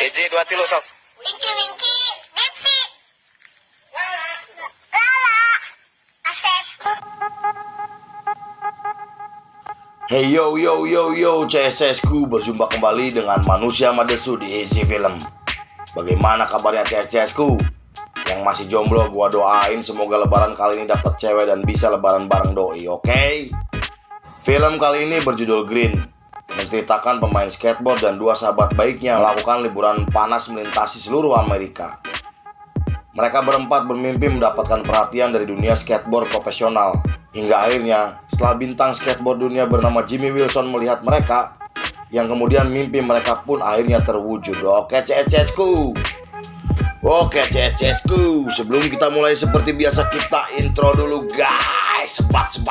Hiji dua tilu sok. Winky Winky, Dipsy, Lala, Asep. Hey yo yo yo yo, CSSku berjumpa kembali dengan manusia Madesu di Easy Film. Bagaimana kabarnya CSSku? Yang masih jomblo gua doain semoga lebaran kali ini dapat cewek dan bisa lebaran bareng doi, oke? Film kali ini berjudul Green, menceritakan pemain skateboard dan dua sahabat baiknya melakukan liburan panas melintasi seluruh Amerika. Mereka berempat bermimpi mendapatkan perhatian dari dunia skateboard profesional. Hingga akhirnya, setelah bintang skateboard dunia bernama Jimmy Wilson melihat mereka, yang kemudian mimpi mereka pun akhirnya terwujud. Oke CSSku. Sebelum kita mulai seperti biasa kita intro dulu guys. Sebat. Yo,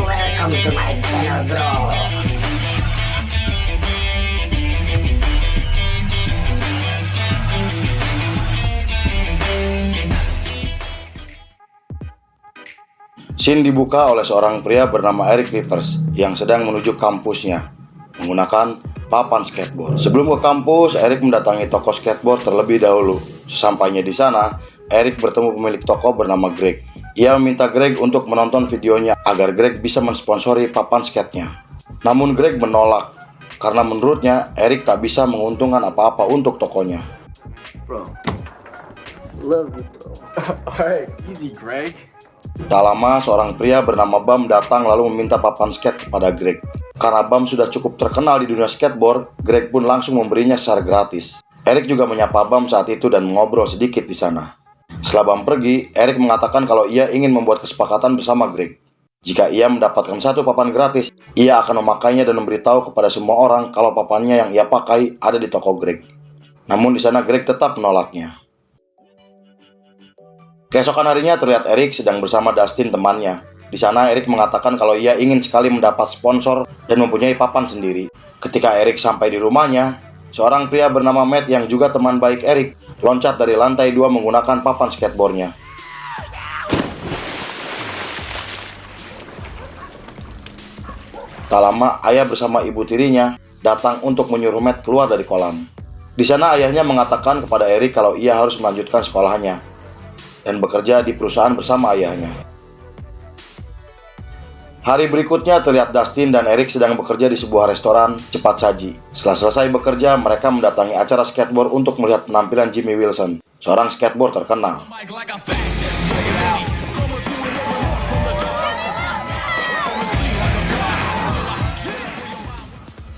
welcome to my channel, bro. Scene dibuka oleh seorang pria bernama Eric Rivers yang sedang menuju kampusnya menggunakan papan skateboard. Sebelum ke kampus, Eric mendatangi toko skateboard terlebih dahulu. Sesampainya di sana, Eric bertemu pemilik toko bernama Greg. Ia meminta Greg untuk menonton videonya agar Greg bisa mensponsori papan skate-nya. Namun Greg menolak karena menurutnya Eric tak bisa menguntungkan apa-apa untuk tokonya. Bro, love you, bro. Alright, easy, Greg. Tak lama, seorang pria bernama Bam datang lalu meminta papan skate kepada Greg. Karena Bam sudah cukup terkenal di dunia skateboard, Greg pun langsung memberinya secara gratis. Eric juga menyapa Bam saat itu dan mengobrol sedikit di sana. Setelah Bam pergi, Eric mengatakan kalau ia ingin membuat kesepakatan bersama Greg. Jika ia mendapatkan satu papan gratis, ia akan memakainya dan memberitahu kepada semua orang kalau papannya yang ia pakai ada di toko Greg. Namun di sana Greg tetap menolaknya. Keesokan harinya terlihat Eric sedang bersama Dustin temannya. Di sana Eric mengatakan kalau ia ingin sekali mendapat sponsor dan mempunyai papan sendiri. Ketika Eric sampai di rumahnya, seorang pria bernama Matt yang juga teman baik Eric loncat dari lantai 2 menggunakan papan skateboardnya. Tak lama, ayah bersama ibu tirinya datang untuk menyuruh Matt keluar dari kolam. Di sana ayahnya mengatakan kepada Eric kalau ia harus melanjutkan sekolahnya dan bekerja di perusahaan bersama ayahnya. Hari berikutnya terlihat Dustin dan Eric sedang bekerja di sebuah restoran cepat saji. Setelah selesai bekerja, mereka mendatangi acara skateboard untuk melihat penampilan Jimmy Wilson, seorang skateboard terkenal.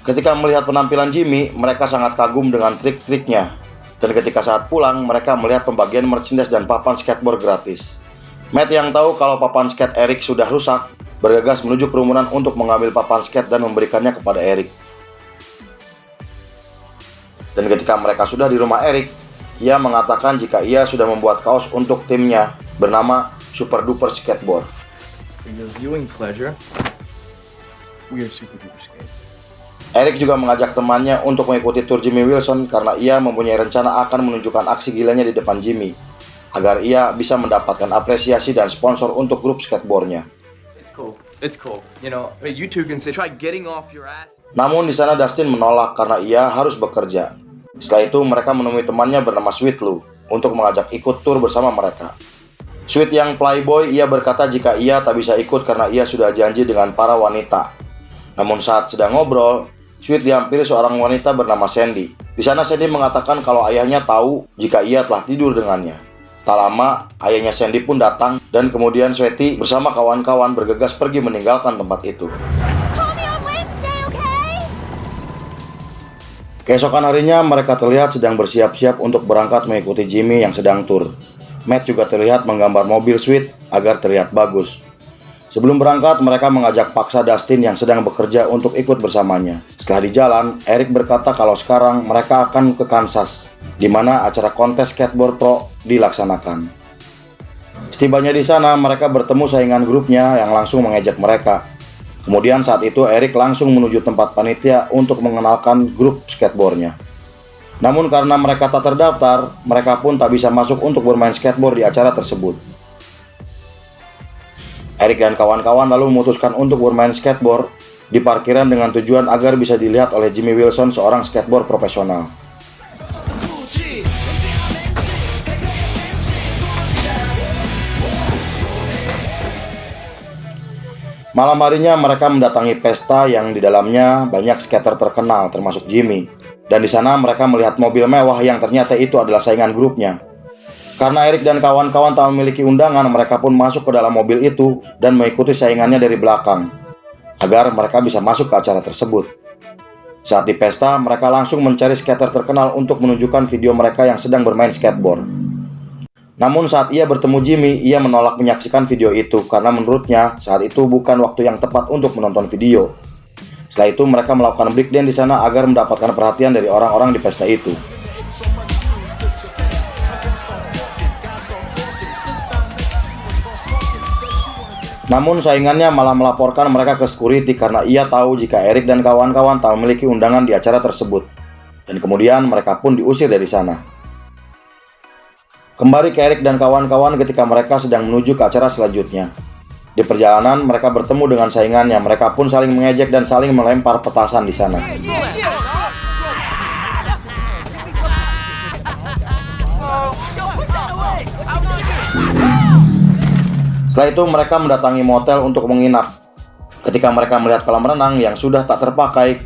Ketika melihat penampilan Jimmy, mereka sangat kagum dengan trik-triknya. Dan ketika saat pulang, mereka melihat pembagian merchandise dan papan skateboard gratis. Matt yang tahu kalau papan skate Eric sudah rusak, bergegas menuju kerumunan untuk mengambil papan skate dan memberikannya kepada Eric. Dan ketika mereka sudah di rumah Eric, ia mengatakan jika ia sudah membuat kaos untuk timnya bernama Super Duper Skateboard. For your viewing pleasure, we are super duper skates. Eric juga mengajak temannya untuk mengikuti tur Jimmy Wilson karena ia mempunyai rencana akan menunjukkan aksi gilanya di depan Jimmy, agar ia bisa mendapatkan apresiasi dan sponsor untuk grup skateboardnya. It's cool. You know, you two can say try getting off your ass. Namun di sana Dustin menolak karena ia harus bekerja. Setelah itu mereka menemui temannya bernama Sweet Lou untuk mengajak ikut tur bersama mereka. Sweet yang playboy, ia berkata jika ia tak bisa ikut karena ia sudah janji dengan para wanita. Namun saat sedang ngobrol, Sweet dihampiri seorang wanita bernama Sandy. Di sana Sandy mengatakan kalau ayahnya tahu jika ia telah tidur dengannya. Tak lama, ayahnya Sandy pun datang dan kemudian Sweetie bersama kawan-kawan bergegas pergi meninggalkan tempat itu. Keesokan harinya mereka terlihat sedang bersiap-siap untuk berangkat mengikuti Jimmy yang sedang tur. Matt juga terlihat menggambar mobil Sweet agar terlihat bagus. Sebelum berangkat, mereka mengajak paksa Dustin yang sedang bekerja untuk ikut bersamanya. Setelah di jalan, Eric berkata kalau sekarang mereka akan ke Kansas, di mana acara kontes skateboard pro dilaksanakan. Setibanya di sana, mereka bertemu saingan grupnya yang langsung mengejek mereka. Kemudian saat itu Eric langsung menuju tempat panitia untuk mengenalkan grup skateboardnya. Namun karena mereka tak terdaftar, mereka pun tak bisa masuk untuk bermain skateboard di acara tersebut. Eric dan kawan-kawan lalu memutuskan untuk bermain skateboard di parkiran dengan tujuan agar bisa dilihat oleh Jimmy Wilson, seorang skateboard profesional. Malam harinya mereka mendatangi pesta yang di dalamnya banyak skater terkenal termasuk Jimmy. Dan di sana mereka melihat mobil mewah yang ternyata itu adalah saingan grupnya. Karena Eric dan kawan-kawan tak memiliki undangan, mereka pun masuk ke dalam mobil itu dan mengikuti saingannya dari belakang agar mereka bisa masuk ke acara tersebut. Saat di pesta, mereka langsung mencari skater terkenal untuk menunjukkan video mereka yang sedang bermain skateboard. Namun saat ia bertemu Jimmy, ia menolak menyaksikan video itu karena menurutnya saat itu bukan waktu yang tepat untuk menonton video. Setelah itu mereka melakukan breakdance di sana agar mendapatkan perhatian dari orang-orang di pesta itu. Namun saingannya malah melaporkan mereka ke security karena ia tahu jika Eric dan kawan-kawan tak memiliki undangan di acara tersebut. Dan kemudian mereka pun diusir dari sana. Kembali ke Eric dan kawan-kawan ketika mereka sedang menuju ke acara selanjutnya. Di perjalanan mereka bertemu dengan saingannya, mereka pun saling mengejek dan saling melempar petasan di sana. Setelah itu mereka mendatangi motel untuk menginap. Ketika mereka melihat kolam renang yang sudah tak terpakai,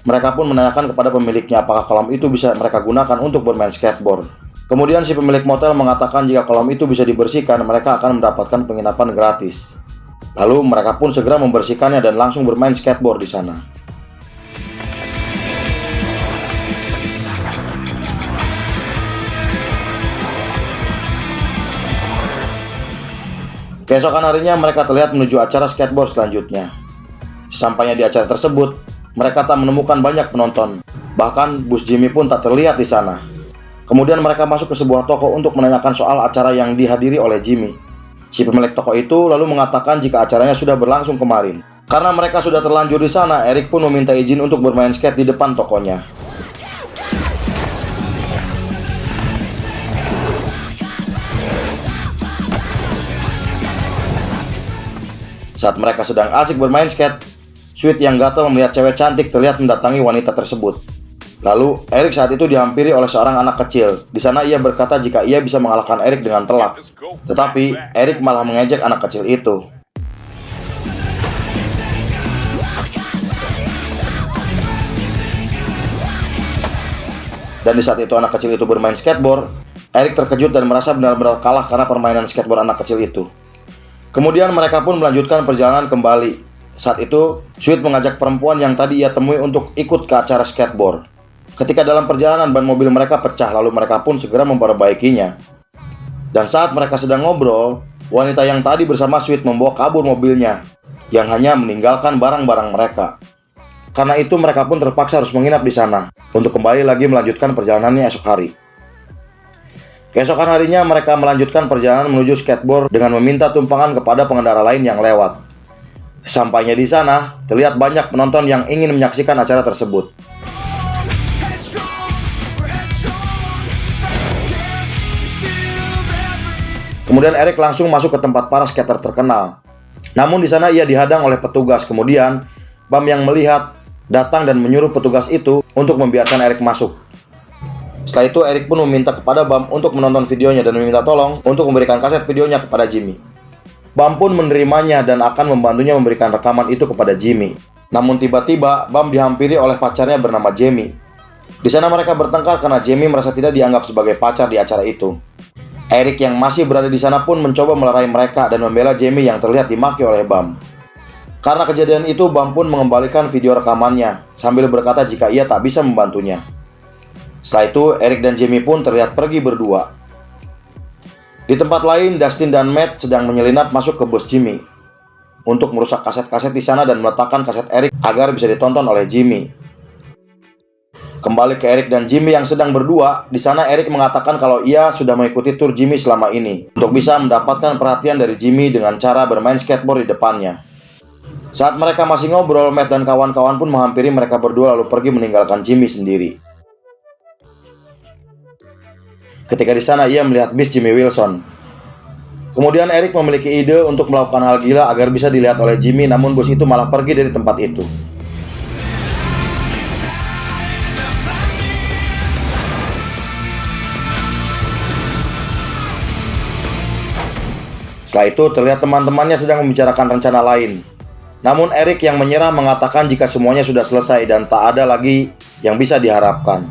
mereka pun menanyakan kepada pemiliknya apakah kolam itu bisa mereka gunakan untuk bermain skateboard. Kemudian si pemilik motel mengatakan jika kolam itu bisa dibersihkan, mereka akan mendapatkan penginapan gratis. Lalu mereka pun segera membersihkannya dan langsung bermain skateboard di sana. Keesokan harinya mereka terlihat menuju acara skateboard selanjutnya. Sampainya di acara tersebut, mereka tak menemukan banyak penonton. Bahkan bus Jimmy pun tak terlihat di sana. Kemudian mereka masuk ke sebuah toko untuk menanyakan soal acara yang dihadiri oleh Jimmy. Si pemilik toko itu lalu mengatakan jika acaranya sudah berlangsung kemarin. Karena mereka sudah terlanjur di sana, Eric pun meminta izin untuk bermain skate di depan tokonya. Saat mereka sedang asik bermain skate, Sweet yang gatal melihat cewek cantik terlihat mendatangi wanita tersebut. Lalu, Eric saat itu dihampiri oleh seorang anak kecil. Di sana ia berkata jika ia bisa mengalahkan Eric dengan telak. Tetapi, Eric malah mengejek anak kecil itu. Dan di saat itu anak kecil itu bermain skateboard, Eric terkejut dan merasa benar-benar kalah karena permainan skateboard anak kecil itu. Kemudian mereka pun melanjutkan perjalanan kembali. Saat itu, Sweet mengajak perempuan yang tadi ia temui untuk ikut ke acara skateboard. Ketika dalam perjalanan ban mobil mereka pecah, lalu mereka pun segera memperbaikinya. Dan saat mereka sedang ngobrol, wanita yang tadi bersama Sweet membawa kabur mobilnya, yang hanya meninggalkan barang-barang mereka. Karena itu mereka pun terpaksa harus menginap di sana, untuk kembali lagi melanjutkan perjalanannya esok hari. Keesokan harinya mereka melanjutkan perjalanan menuju skateboard dengan meminta tumpangan kepada pengendara lain yang lewat. Sampainya di sana, terlihat banyak penonton yang ingin menyaksikan acara tersebut. Kemudian Eric langsung masuk ke tempat para skater terkenal. Namun di sana ia dihadang oleh petugas. Kemudian Bam yang melihat datang dan menyuruh petugas itu untuk membiarkan Eric masuk. Setelah itu Eric pun meminta kepada Bam untuk menonton videonya dan meminta tolong untuk memberikan kaset videonya kepada Jimmy. Bam pun menerimanya dan akan membantunya memberikan rekaman itu kepada Jimmy. Namun tiba-tiba Bam dihampiri oleh pacarnya bernama Jamie. Di sana mereka bertengkar karena Jamie merasa tidak dianggap sebagai pacar di acara itu. Eric yang masih berada di sana pun mencoba melerai mereka dan membela Jamie yang terlihat dimaki oleh Bam. Karena kejadian itu, Bam pun mengembalikan video rekamannya sambil berkata jika ia tak bisa membantunya. Setelah itu, Eric dan Jamie pun terlihat pergi berdua. Di tempat lain, Dustin dan Matt sedang menyelinap masuk ke bus Jimmy untuk merusak kaset-kaset di sana dan meletakkan kaset Eric agar bisa ditonton oleh Jimmy. Kembali ke Eric dan Jimmy yang sedang berdua, di sana Eric mengatakan kalau ia sudah mengikuti tur Jimmy selama ini untuk bisa mendapatkan perhatian dari Jimmy dengan cara bermain skateboard di depannya. Saat mereka masih ngobrol, Matt dan kawan-kawan pun menghampiri mereka berdua lalu pergi meninggalkan Jimmy sendiri. Ketika di sana ia melihat bis Jimmy Wilson. Kemudian Eric memiliki ide untuk melakukan hal gila agar bisa dilihat oleh Jimmy, namun bus itu malah pergi dari tempat itu. Setelah itu terlihat teman-temannya sedang membicarakan rencana lain. Namun Eric yang menyerah mengatakan jika semuanya sudah selesai dan tak ada lagi yang bisa diharapkan.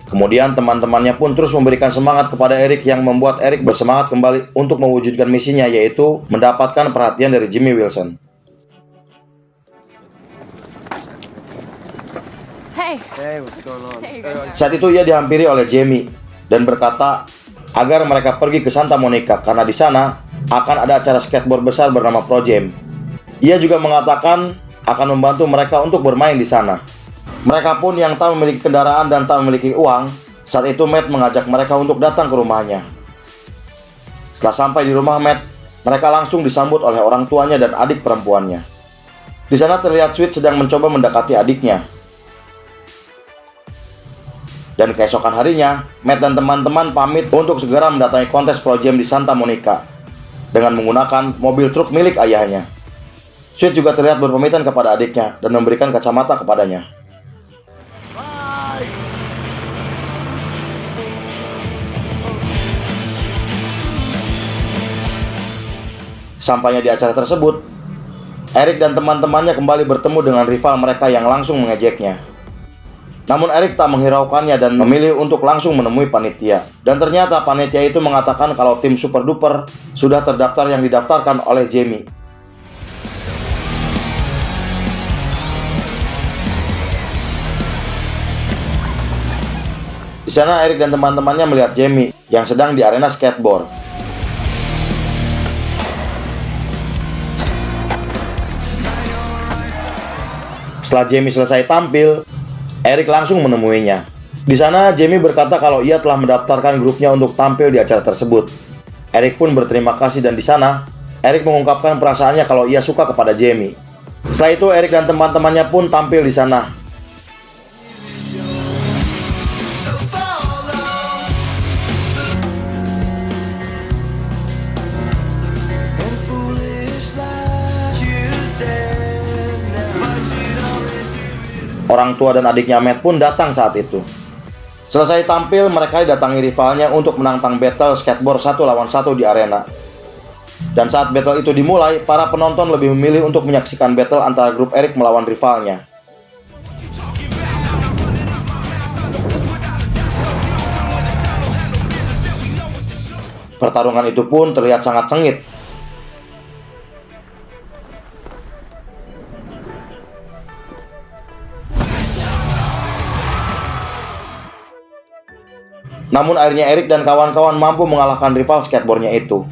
Kemudian teman-temannya pun terus memberikan semangat kepada Eric yang membuat Eric bersemangat kembali untuk mewujudkan misinya, yaitu mendapatkan perhatian dari Jimmy Wilson. Hey. Hey, what's going on? Hey, you guys. Saat itu ia dihampiri oleh Jamie dan berkata agar mereka pergi ke Santa Monica karena di sana akan ada acara skateboard besar bernama Pro Jam. Ia juga mengatakan akan membantu mereka untuk bermain di sana. Mereka pun yang tak memiliki kendaraan dan tak memiliki uang, saat itu Matt mengajak mereka untuk datang ke rumahnya. Setelah sampai di rumah Matt, mereka langsung disambut oleh orang tuanya dan adik perempuannya. Di sana terlihat Sweet sedang mencoba mendekati adiknya. Dan keesokan harinya, Matt dan teman-teman pamit untuk segera mendatangi kontes Pro Jam di Santa Monica dengan menggunakan mobil truk milik ayahnya. Sweet juga terlihat berpamitan kepada adiknya dan memberikan kacamata kepadanya. Sampainya di acara tersebut, Eric dan teman-temannya kembali bertemu dengan rival mereka yang langsung mengejeknya. Namun Eric tak menghiraukannya dan memilih untuk langsung menemui panitia. Dan ternyata panitia itu mengatakan kalau tim Super Duper sudah terdaftar yang didaftarkan oleh Jamie. Di sana Eric dan teman-temannya melihat Jamie yang sedang di arena skateboard. Setelah Jamie selesai tampil, Eric langsung menemuinya. Di sana Jamie berkata kalau ia telah mendaftarkan grupnya untuk tampil di acara tersebut. Eric pun berterima kasih dan di sana Eric mengungkapkan perasaannya kalau ia suka kepada Jamie. Setelah itu Eric dan teman-temannya pun tampil di sana. Orang tua dan adiknya Matt pun datang saat itu. Selesai tampil, mereka didatangi rivalnya untuk menantang battle skateboard 1 lawan 1 di arena. Dan saat battle itu dimulai, para penonton lebih memilih untuk menyaksikan battle antara grup Eric melawan rivalnya. Pertarungan itu pun terlihat sangat sengit. Namun akhirnya Eric dan kawan-kawan mampu mengalahkan rival skateboardnya itu.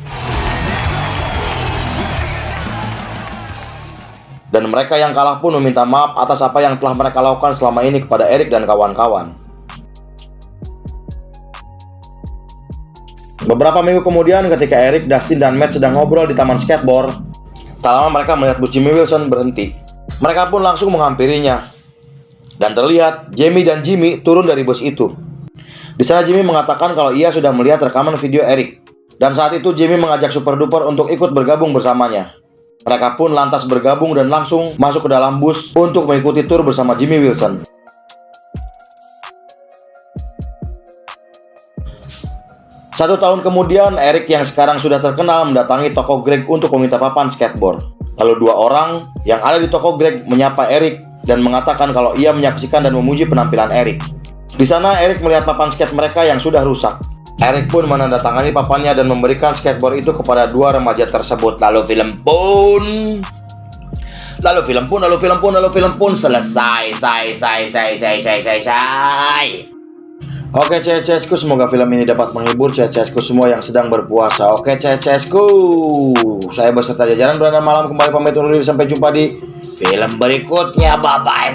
Dan mereka yang kalah pun meminta maaf atas apa yang telah mereka lakukan selama ini kepada Eric dan kawan-kawan. Beberapa minggu kemudian ketika Eric, Dustin, dan Matt sedang ngobrol di taman skateboard, tak lama mereka melihat bus Jimmy Wilson berhenti. Mereka pun langsung menghampirinya. Dan terlihat Jamie dan Jimmy turun dari bus itu. Di sana Jimmy mengatakan kalau ia sudah melihat rekaman video Eric. Dan saat itu Jimmy mengajak Super Duper untuk ikut bergabung bersamanya. Mereka pun lantas bergabung dan langsung masuk ke dalam bus untuk mengikuti tur bersama Jimmy Wilson. Satu tahun kemudian, Eric yang sekarang sudah terkenal mendatangi toko Greg untuk meminta papan skateboard. Lalu dua orang yang ada di toko Greg menyapa Eric dan mengatakan kalau ia menyaksikan dan memuji penampilan Eric. Di sana Eric melihat papan skate mereka yang sudah rusak. Eric pun menandatangani papannya dan memberikan skateboard itu kepada dua remaja tersebut. Lalu film pun selesai. Oke CS-ku, semoga film ini dapat menghibur CS-ku semua yang sedang berpuasa. Oke CS-ku, saya beserta jajaran Brandon Malam kembali pamit undur diri, sampai jumpa di film berikutnya. Bye bye.